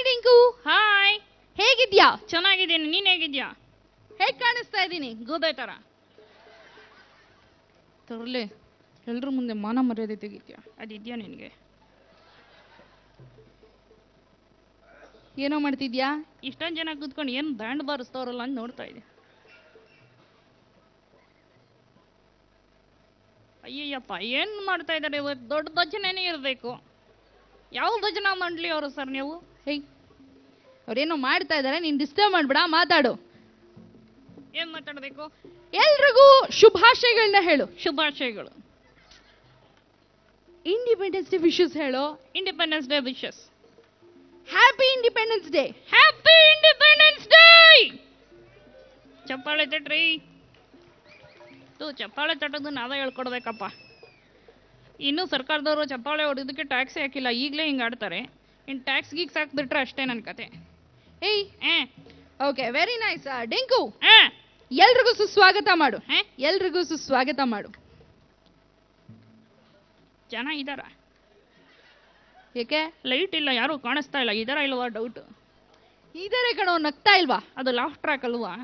Dinku. Hi, ಹೇಗಿದ್ಯಾ? ಚೆನ್ನಾಗಿದ್ದೀನಿ. ನೀನ್ ಹೇಗಿದ್ಯಾ? ಹೇಗ್ ಕಾಣಿಸ್ತಾ ಇದ್ದೀನಿ? ಗೋದೆ ತರ. ತರ್ಲೆ, ಎಲ್ರ ಮುಂದೆ ಮಾನ ಮರ್ಯಾದೆ ತೆಗಿತ್ಯಾ? ಅದಿದ್ಯಾ ನಿನ್ಗೆ? ಏನೋ ಮಾಡ್ತಿದ್ಯಾ? ಇಷ್ಟೊಂದು ಜನ ಕೂತ್ಕೊಂಡು ಏನ್ ಬ್ಯಾಂಡ್ ಬಾರಿಸ್ತವ್ರಲ್ಲ ಅಂತ ನೋಡ್ತಾ ಇದ್ದೆ. ಅಯ್ಯಯ್ಯಪ್ಪ, ಏನ್ ಮಾಡ್ತಾ ಇದ್ದಾರೆ ಇವತ್ತು? ದೊಡ್ಡ ಭಜನೆನೇ ಇರಬೇಕು. ಯಾವ ಭಜನಾ ಮಂಡಳಿ ಅವರು ಸರ್ ನೀವು? ಹೇಯ್, ಅವ್ರೇನೋ ಮಾಡ್ತಾ ಇದಾರೆ, ನೀನ್ ಡಿಸ್ಟರ್ಬ್ ಮಾಡ್ಬೇಡ, ಮಾತಾಡು. ಏನ್ ಮಾತಾಡ್ಬೇಕು? ಎಲ್ರಿಗೂ ಶುಭಾಶಯಗಳನ್ನ ಹೇಳು. ಶುಭಾಶಯಗಳು. ಇಂಡಿಪೆಂಡೆನ್ಸ್ ಡೇ ವಿಶಸ್ ಹೇಳು. Independence day wishes. Happy independence day. Happy independence day. ಚಪ್ಪಾಳೆ ತಟ್ರಿ. ಚಪ್ಪಾಳೆ ತಟ್ಟೋದು ನಾವೇ ಹೇಳ್ಕೊಡ್ಬೇಕಪ್ಪ. ಇನ್ನು ಸರ್ಕಾರದವರು ಚಪ್ಪಾಳೆ ಹೊಡೆದಕ್ಕೆ ಟ್ಯಾಕ್ಸ್ ಹಾಕಿಲ್ಲ, ಈಗಲೇ ಹಿಂಗೆ ಆಡ್ತಾರೆ. ಇನ್ನು ಟ್ಯಾಕ್ಸ್ ಗೀಕ್ಸ್ ಹಾಕ್ಬಿಟ್ರೆ ಅಷ್ಟೇ ನನ್ನ ಕತೆ. ಏಯ್, ಓಕೆ, ವೆರಿ ನೈಸ್. ಡಿಂಕು, ಆ ಎಲ್ರಿಗೂ ಸುಸ್ವಾಗತ ಮಾಡು. ಎಲ್ರಿಗೂ ಸುಸ್ವಾಗತ ಮಾಡು. ಜನ ಇದಾರ? ಏಕೆ? ಲೈಟ್ ಇಲ್ಲ, ಯಾರು ಕಾಣಿಸ್ತಾ ಇಲ್ಲ. ಇದರ ಇಲ್ವಾ ಡೌಟ್? ಇದಾರೆ ಕಣೋ, ನಗ್ತಾ ಇಲ್ವಾ? ಅದು ಲಾಫ್ ಟ್ರ್ಯಾಕ್ ಅಲ್ವಾ?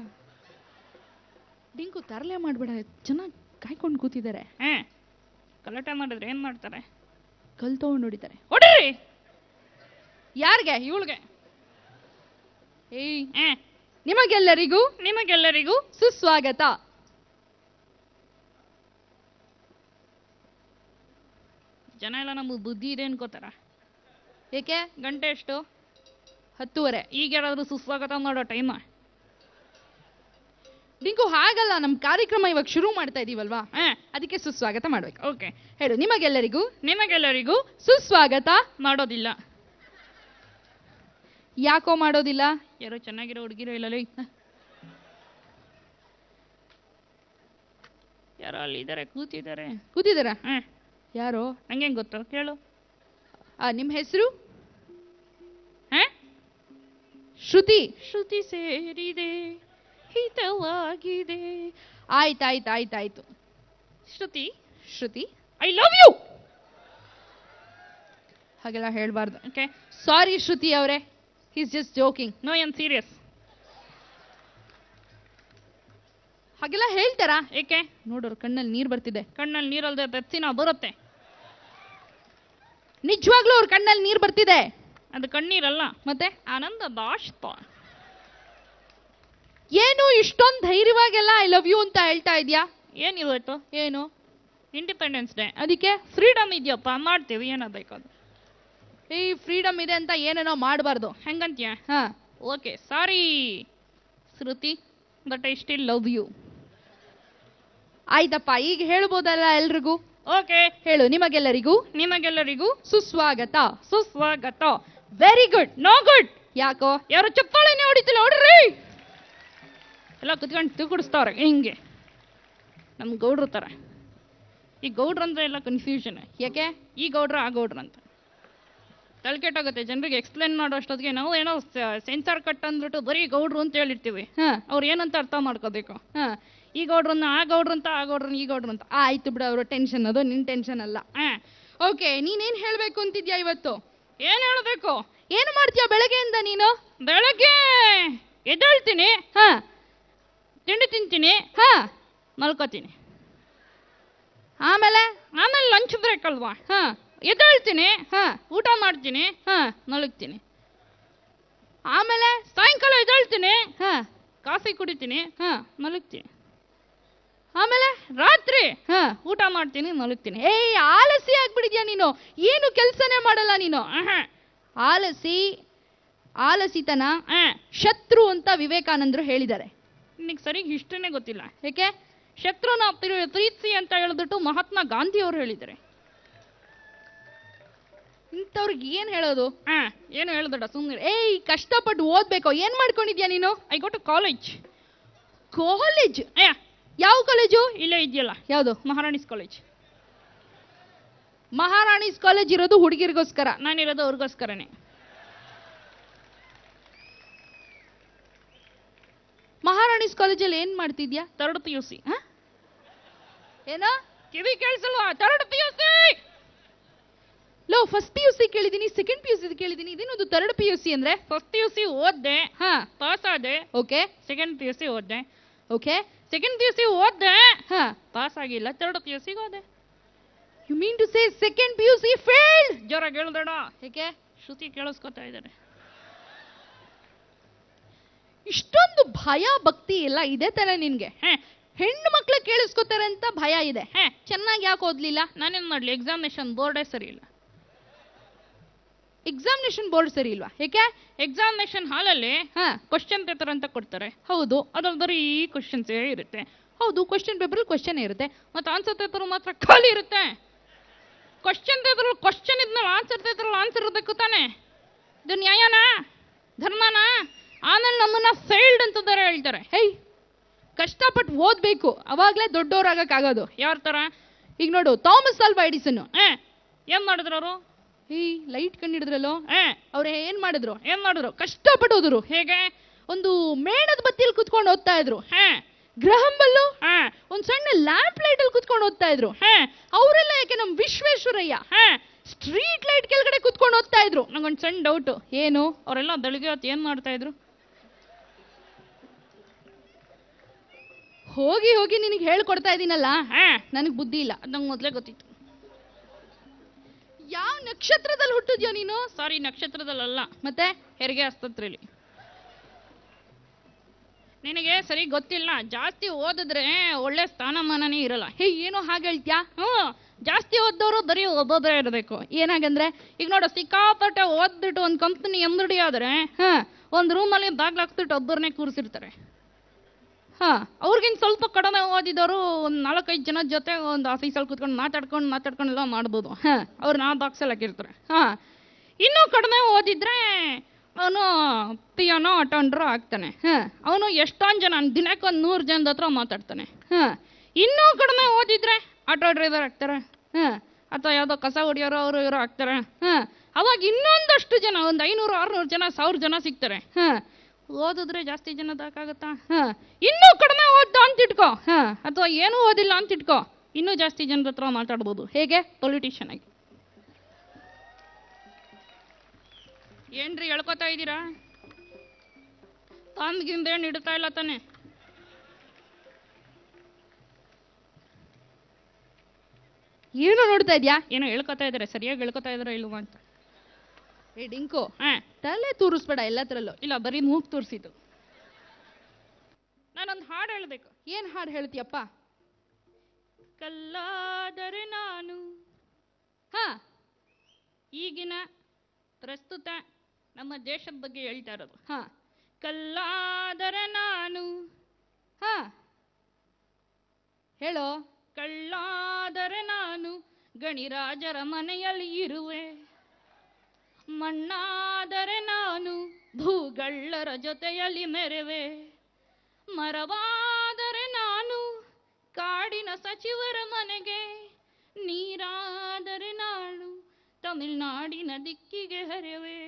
ಡಿಂಕು, ತರಲೆ ಮಾಡ್ಬೇಡ, ಜನ ಕಾಯ್ಕೊಂಡು ಕೂತಿದ್ದಾರೆ. ಗಲಾಟೆ ಮಾಡಿದ್ರೆ ಏನ್ ಮಾಡ್ತಾರೆ? ಕಲ್ ತಗೊಂಡು ಹೊಡಿತಾರೆ. ಹೊಡ್ರಿ. ಯಾರಿಗೆ? ಇವಳಿಗೆ. ಏಯ್, ನಿಮಗೆಲ್ಲರಿಗೂ ನಿಮಗೆಲ್ಲರಿಗೂ ಸುಸ್ವಾಗತ. ಜನ ಎಲ್ಲ ನಮಗೆ ಬುದ್ಧಿ ಇದೆ ಅನ್ಕೋತಾರ. ಏಕೆ? ಗಂಟೆ ಎಷ್ಟು? 10:30. ಈಗ ಯಾರಾದ್ರೂ ಸುಸ್ವಾಗತ ಮಾಡೋ ಟೈಮ? ಡಿಂಕು, ಹಾಗಲ್ಲ, ನಮ್ಮ ಕಾರ್ಯಕ್ರಮ ಇವಾಗ ಶುರು ಮಾಡ್ತಾ ಇದೀವಲ್ವಾ, ಅದಕ್ಕೆ ಸುಸ್ವಾಗತ ಮಾಡ್ಬೇಕು. ಓಕೆ, ಹೇಳು. ನಿಮಗೆಲ್ಲರಿಗೂ ನಿಮಗೆಲ್ಲರಿಗೂ ಸುಸ್ವಾಗತ. ಮಾಡೋದಿಲ್ಲ. ಯಾಕೋ ಮಾಡೋದಿಲ್ಲ? ಯಾರೋ ಚೆನ್ನಾಗಿರೋ ಹುಡುಗಿರೋ ಇಲ್ಲ. ಯಾರೋ ಅಲ್ಲಿ ಇದಾರೆ, ಕೂತಿದಾರ. ಯಾರೋ? ನಂಗೆ ಗೊತ್ತು, ಕೇಳು. ನಿಮ್ಮ ಹೆಸರು? ಶ್ರುತಿ. ಶ್ರುತಿ ಸೇರಿದೆ, ಹಿತವಾಗಿದೆ. ಆಯ್ತಾಯ್ತಾಯ್ತಾಯ್ತು. Shruti. Shruti, I love you. ಹಾಗೆಲ್ಲ ಹೇಳ್ಬಾರ್ದು. ಓಕೆ, ಸಾರಿ ಶ್ರುತಿ ಅವರೇ, he's just joking. No, I am serious. ಹಾಗೆಲ್ಲ ಹೇಳ್ತಾರಾ? ಏಕೆ? ನೋಡೋರು ಕಣ್ಣಲ್ಲಿ ನೀರು ಬರ್ತಿದೆ. ಕಣ್ಣಲ್ಲಿ ನೀರಲ್ದೆ ಪೆಪ್ಸಿನ ಬರುತ್ತೆ. ನಿಜವಾಗ್ಲೂ ಅವ್ರ ಕಣ್ಣಲ್ಲಿ ನೀರು ಬರ್ತಿದೆ. ಅದು ಕಣ್ಣೀರಲ್ಲ, ಮತ್ತೆ ಆನಂದ ಬಾಷ್ಪ. ಏನು ಇಷ್ಟೊಂದು ಧೈರ್ಯವಾಗೆಲ್ಲ ಐ ಲವ್ ಯು ಅಂತ ಹೇಳ್ತಾ ಇದ್ಯಾ? ಏನಿವತ್ತು? ಏನು? Independence day. ಅದಕ್ಕೆ ಫ್ರೀಡಮ್ ಇದೆಯಪ್ಪ, ಮಾಡ್ತೀವಿ, ಏನಾಗಬೇಕು. ಈ ಫ್ರೀಡಮ್ ಇದೆ ಅಂತ ಏನೇನೋ ಮಾಡಬಾರ್ದು. ಹೆಂಗಂತ್ಯ? ಹಾ, okay, sorry Shruti, but I still love you. ಆಯ್ತಪ್ಪ, ಈಗ ಹೇಳ್ಬೋದಲ್ಲ ಎಲ್ರಿಗೂ? ಓಕೆ, ಹೇಳು. ನಿಮಗೆಲ್ಲರಿಗೂ ನಿಮಗೆಲ್ಲರಿಗೂ ಸುಸ್ವಾಗತ. ಸುಸ್ವಾಗತ. Very good. No good. ಯಾಕೋ? ಯಾರು ಚಪ್ಪಾಳೆನೇ ಹೊಡಿತಿಲ್ಲ, ನೋಡ್ರಿ. ಎಲ್ಲ ಕುತ್ಕೊಂಡು ತೂಕಡಿಸ್ತಾವ್ರೆ ಹಿಂಗೆ, ನಮ್ ಗೌಡ್ರ ತರ. ಈ ಗೌಡ್ರ ಅಂದ್ರೆ ಎಲ್ಲ ಕನ್ಫ್ಯೂಷನ್. ಯಾಕೆ? ಈ ಗೌಡ್ರ ಆ ಗೌಡ್ರ ಅಂತ ತಲೆಕೆಟ್ಟೋಗುತ್ತೆ ಜನರಿಗೆ. ಎಕ್ಸ್ಪ್ಲೇನ್ ಮಾಡೋ ಅಷ್ಟೊತ್ತಿಗೆ ನಾವು ಏನೋ ಸೆನ್ಸಾರ್ ಕಟ್ ಅಂದ್ಬಿಟ್ಟು ಬರೀ ಗೌಡ್ರು ಅಂತ ಹೇಳಿರ್ತೀವಿ. ಅವ್ರು ಏನಂತ ಅರ್ಥ ಮಾಡ್ಕೋಬೇಕು. ಈ ಗೌಡ್ರನ್ನ ಆ ಗೌಡ್ರು ಅಂತ, ಆ ಗೌಡ್ರನ್ನ ಈ ಗೌಡ್ರು ಅಂತ. ಆಯ್ತು ಬಿಡು, ಅವರು ಟೆನ್ಷನ್, ಅದು ನಿನ್ ಟೆನ್ಷನ್ ಅಲ್ಲ. ಓಕೆ, ನೀನೇನ್ ಹೇಳ್ಬೇಕು ಅಂತಿದ್ಯಾ ಇವತ್ತು? ಏನ್ ಹೇಳ್ಬೇಕು? ಏನು ಮಾಡ್ತೀಯಾ ಬೆಳಗ್ಗೆಯಿಂದ ನೀನು? ಬೆಳಗ್ಗೆ ಎದ್ದೇಳ್ತೀನಿ, ತಿಂಡಿ ತಿಂತೀನಿ, ಮಲ್ಕೋತೀನಿ. ಆಮೇಲೆ ಲಂಚ್ ಬ್ರೇಕ್ ಅಲ್ವಾ, ಎದ್ದೇಳ್ತೀನಿ, ಊಟ ಮಾಡ್ತೀನಿ, ಮಲಗ್ತೀನಿ. ಆಮೇಲೆ ಸಾಯಂಕಾಲ ಎದ್ದೇಳ್ತೀನಿ, ಕಾಫಿ ಕುಡಿತೀನಿ, ಮಲಗ್ತೀನಿ. ಆಮೇಲೆ ರಾತ್ರಿ ಊಟ ಮಾಡ್ತೀನಿ, ಮಲಗ್ತೀನಿ. ಏಯ್, ಆಲಸಿ ಆಗ್ಬಿಡಿದ್ಯಾ ನೀನು. ಏನು ಕೆಲಸನೇ ಮಾಡಲ್ಲ ನೀನು. ಆಲಸಿತನ ಶತ್ರು ಅಂತ ವಿವೇಕಾನಂದರು ಹೇಳಿದ್ದಾರೆ. ನಿನಗೆ ಸರಿ ಹಿಸ್ಟ್ರಿನೇ ಗೊತ್ತಿಲ್ಲ. ಏಕೆ? ಶತ್ರುನ ಪ್ರೀತಿಸಿ ಅಂತ ಹೇಳಿದ್ಬಿಟ್ಟು ಮಹಾತ್ಮ ಗಾಂಧಿ ಅವರು ಹೇಳಿದ್ದಾರೆ. ಇಂಥವ್ರಿಗೆ ಏನ್ ಹೇಳೋದು? ಏನು ಹೇಳಿದಡ ಸುಮ್ಮನೆ. ಏಯ್, ಕಷ್ಟಪಟ್ಟು ಓದ್ಬೇಕು. ಏನ್ ಮಾಡ್ಕೊಂಡಿದ್ಯಾ ನೀನು? I go to college. College? ಯಾವ ಕಾಲೇಜು? ಇಲ್ಲೇ ಇದೆಯಲ್ಲ. ಯಾವುದು? ಮಹಾರಾಣೀಸ್ ಕಾಲೇಜ್. ಮಹಾರಾಣೀಸ್ ಕಾಲೇಜ್ ಇರೋದು ಹುಡುಗಿರಿಗೋಸ್ಕರ. ನಾನಿರೋದು ಅವ್ರಿಗೋಸ್ಕರನೇ. ಮಹಾರಾಣೀಸ್ ಕಾಲೇಜಲ್ಲಿ ಏನ್ ಮಾಡ್ತಿದ್ಯಾ? Third PUC. ಏನೋ ಕಿವಿ ಕೇಳಿಸಲ್ವಾ? Third PUC. ಲೋ ಫಸ್ಟ್ ಪಿ ಯು ಸಿ ಕೇಳಿದೀನಿ, ಸೆಕೆಂಡ್ ಪಿ ಯು ಸಿ ಕೇಳಿದೀನಿ, ಇದೇನೊಂದು ಥರ್ಡ್ ಪಿ ಯು ಸಿ ಅಂದ್ರೆ? ಫಸ್ಟ್ ಪಿ ಯು ಸಿ ಓದ್ದೆ, ಹಾ ಪಾಸ್ ಆದೆ. Okay second P U C ಓದ್ದೆ, okay second P U C ಓದ್ದೆ, ಹಾ ಪಾಸ್ ಆಗಿಲ್ಲ. ಥರ್ಡ್ ಪಿ ಯು ಸಿಗೆ ಹೋದೆ. You mean to say second P U C failed? ಜೋರಾಗಿ ಹೇಳ್ಬೇಡ, ಏಕೆ? ಶ್ರುತಿ ಕೇಳಿಸ್ಕೊತಾ ಇದ್ದಾರೆ. ಇಷ್ಟೊಂದು ಭಯ ಭಕ್ತಿ ಎಲ್ಲ ಇದೆ ತಾನೆ ನಿನ್ಗೆ? ಹೆಣ್ಣು ಮಕ್ಳು ಕೇಳಿಸ್ಕೊತಾರೆ ಅಂತ ಭಯ ಇದೆ. ಚೆನ್ನಾಗಿ ಯಾಕೆ ಓದ್ಲಿಲ್ಲ? ನಾನೇನ್ ಮಾಡ್ಲಿ, ಎಕ್ಸಾಮಿನೇಷನ್ ಬೋರ್ಡೇ ಸರಿ ಇಲ್ಲ. ಎಕ್ಸಾಮಿನೇಷನ್ ಬೋರ್ಡ್ ಸರಿ ಇಲ್ವಾ? ಏಕೆ? ಎಕ್ಸಾಮಿನೇಷನ್ ಹಾಲಲ್ಲಿ ಕ್ವಶನ್ ಪೇಪರ್ ಅಂತ ಕೊಡ್ತಾರೆ. ಹೌದು, ಅದ್ರಲ್ಲಿ ಬರೀ ಕ್ವಶನ್ಸೇ ಇರುತ್ತೆ. ಹೌದು, ಕ್ವಶನ್ ಪೇಪರ್ ಕ್ವಶನ್ ಇರುತ್ತೆ, ಮತ್ತೆ ಆನ್ಸರ್ ಪೇಪರ್ ಮಾತ್ರ ಖಾಲಿ ಇರುತ್ತೆ. ಕ್ವಶನ್ ಪೇಪರ್ ಕ್ವಶನ್ ಇದ್ಮೇಲೆ ಆನ್ಸರ್ ಪೇಪರ್ ಆನ್ಸರ್ ಇರಬೇಕು ತಾನೆ. ಇದು ನ್ಯಾಯನಾ, ಧರ್ಮನಾ? ಆಮೇಲೆ ನಮ್ಮನ್ನ ಫೇಲ್ಡ್ ಅಂತ ಬೇರೆ ಹೇಳ್ತಾರೆ. ಹೇ, ಕಷ್ಟಪಟ್ಟು ಓದ್ಬೇಕು, ಅವಾಗ್ಲೇ ದೊಡ್ಡವರಾಗಕ್ಕಾಗೋದು. ಯಾರ ತರ? ಈಗ ನೋಡು, ಥಾಮಸ್ ಆಲ್ವಾ ಎಡಿಸನ್ ಏನ್ ಮಾಡಿದ್ರು ಅವರು? ಈ ಲೈಟ್ ಕಂಡಿಡಿದ್ರಲ್ಲೋ, ಅವ್ರು ಏನ್ ಮಾಡಿದ್ರು? ಕಷ್ಟಪಟ್ಟು ಹೋದ್ರು. ಹೇಗೆ? ಒಂದು ಮೇಣದ ಬತ್ತಿಯಲ್ಲಿ ಕುತ್ಕೊಂಡು ಓದ್ತಾ ಇದ್ರು. ಗ್ರಹಂ ಬೆಲ್ಲು ಒಂದ್ ಸಣ್ಣ ಲ್ಯಾಂಪ್ ಲೈಟ್ ಅಲ್ಲಿ ಕುತ್ಕೊಂಡು ಓದ್ತಾ ಇದ್ರು. ಅವರೆಲ್ಲ ಯಾಕೆ ನಮ್ ವಿಶ್ವೇಶ್ವರಯ್ಯ ಸ್ಟ್ರೀಟ್ ಲೈಟ್ ಕೆಳಗಡೆ ಕುತ್ಕೊಂಡು ಓದ್ತಾ ಇದ್ರು. ನಂಗೊಂದು ಸಣ್ಣ ಡೌಟ್. ಏನು? ಅವರೆಲ್ಲ ಬೆಳಿಗ್ಗೆ ಹೊತ್ತು ಏನ್ ಮಾಡ್ತಾ ಇದ್ರು? ಹೋಗಿ ಹೋಗಿ ನಿನಗೆ ಹೇಳ್ಕೊಡ್ತಾ ಇದೀನಲ್ಲ, ನನಗ್ ಬುದ್ಧಿ ಇಲ್ಲ. ನಂಗೆ ಮೊದ್ಲೇ ಗೊತ್ತಿತ್ತು. ಯಾವ ನಕ್ಷತ್ರದಲ್ಲಿ ಹುಟ್ಟಿದ್ಯೋ ನೀನು? ಸಾರಿ, ನಕ್ಷತ್ರದಲ್ಲ, ಮತ್ತೆ ಹೆರಿಗೆ ಆಸ್ಪತ್ರೆಯಲ್ಲಿ. ನಿನಗೆ ಸರಿ ಗೊತ್ತಿಲ್ಲ. ಜಾಸ್ತಿ ಓದಿದ್ರೆ ಒಳ್ಳೆ ಸ್ಥಾನಮಾನನೇ ಇರಲ್ಲ. ಹೇ, ಏನೋ ಹಾಗೆ ಹೇಳ್ತ್ಯಾ? ಜಾಸ್ತಿ ಓದ್ದವರು ಬರೀ ಓದೋದೇ ಇರಬೇಕು. ಏನಾಗಂದ್ರೆ ಈಗ ನೋಡು, ಸಿಕ್ಕಾಪಟ್ಟೆ ಓದ್ಬಿಟ್ಟು ಒಂದು ಕಂಪ್ನಿ MD ಆದ್ರೆ ಒಂದು ರೂಮಲ್ಲಿ ಬಾಗ್ಲು ಹಾಕ್ಬಿಟ್ಟು ಒಬ್ಬರನ್ನೇ ಕೂರಿಸಿರ್ತಾರೆ. ಅವ್ರಿಗಿನ್ ಸ್ವಲ್ಪ ಕಡಿಮೆ ಓದಿದವರು ಒಂದು 4-5 ಜನದ ಜೊತೆ ಒಂದು ಆಫೀಸಲ್ಲಿ ಕೂತ್ಕೊಂಡು ಮಾತಾಡ್ಕೊಂಡು ಎಲ್ಲ ಮಾಡ್ಬೋದು. ಅವ್ರನ್ನ ಆ ಬಾಕ್ಸಲ್ಲಿ ಹಾಕಿರ್ತಾರೆ. ಇನ್ನೂ ಕಡಿಮೆ ಓದಿದ್ರೆ ಅವನು ಪಿಯಾನೋ ಅಟೆಂಡರ್ ಆಗ್ತಾನೆ. ಅವನು ಎಷ್ಟೊಂದು ಜನ, ದಿನಕ್ಕೆ ಒಂದು 100 ಜನದ ಹತ್ರ ಮಾತಾಡ್ತಾನೆ. ಇನ್ನೂ ಕಡಿಮೆ ಓದಿದ್ರೆ ಆಟೋ ಡ್ರೈವರ್ ಆಗ್ತಾರೆ, ಅಥವಾ ಯಾವುದೋ ಕಸ ಹೊಡಿಯೋರು ಅವರು ಇವರು ಆಗ್ತಾರೆ. ಅವಾಗ ಇನ್ನೊಂದಷ್ಟು ಜನ, ಒಂದು 500-600 ಜನ, 1000 ಜನ ಸಿಗ್ತಾರೆ. ಓದಿದ್ರೆ ಜಾಸ್ತಿ ಜನದಾಗತ್ತಾ? ಇನ್ನೂ ಕಡಿಮೆ ಓದ್ದ ಅಂತ ಇಟ್ಕೋ, ಅಥವಾ ಏನೂ ಓದಿಲ್ಲ ಅಂತ ಇಟ್ಕೋ, ಇನ್ನೂ ಜಾಸ್ತಿ ಜನದ ಹತ್ರ ಮಾತಾಡ್ಬೋದು. ಹೇಗೆ? ಪೊಲಿಟಿಷಿಯನ್ ಆಗಿ. ಏನ್ರಿ ಹೇಳ್ಕೊತಾ ಇದ್ದೀರಾ? ತಾಮ್ಗಿಂದ ಏನು ಇಡ್ತಾ ಇಲ್ಲ ತಾನೆ? ಏನು ನೋಡ್ತಾ ಇದ್ಯಾ? ಏನೋ ಹೇಳ್ಕೊತಾ ಇದಾರೆ, ಸರಿಯಾಗಿ ಹೇಳ್ಕೊತಾ ಇದಾರೆ ಇಲ್ವಾ ಅಂತ. ಏ ಡಿಂಕು, ತಲೆ ತೂರಿಸ್ಬೇಡ ಎಲ್ಲತ್ರಲ್ಲೂ. ಇಲ್ಲ, ಬರೀ ಮೂಗ್ ತೋರಿಸಿದ್ದು. ನಾನೊಂದು ಹಾಡು ಹೇಳ್ಬೇಕು. ಏನ್ ಹಾಡು ಹೇಳ್ತೀಯಪ್ಪ? ಕಲ್ಲಾದರೆ ನಾನು. ಈಗಿನ ಪ್ರಸ್ತುತ ನಮ್ಮ ದೇಶದ ಬಗ್ಗೆ ಹೇಳ್ತಾ ಇರೋದು. ಕಲ್ಲಾದರೆ ನಾನು. ಹೇಳೋ. ಕಳ್ಳಾದರೆ ನಾನು ಗಣಿರಾಜರ ಮನೆಯಲ್ಲಿ ಇರುವೆ. ಮಣ್ಣಾದರೆ ನಾನು ಭೂಗಳ್ಳರ ಜೊತೆಯಲ್ಲಿ ಮೆರೆವೆ. ಮರವಾದರೆ ನಾನು ಕಾಡಿನ ಸಚಿವರ ಮನೆಗೆ. ನೀರಾದರೆ ನಾನು ತಮಿಳ್ನಾಡಿನ ದಿಕ್ಕಿಗೆ ಹರಿವೆ.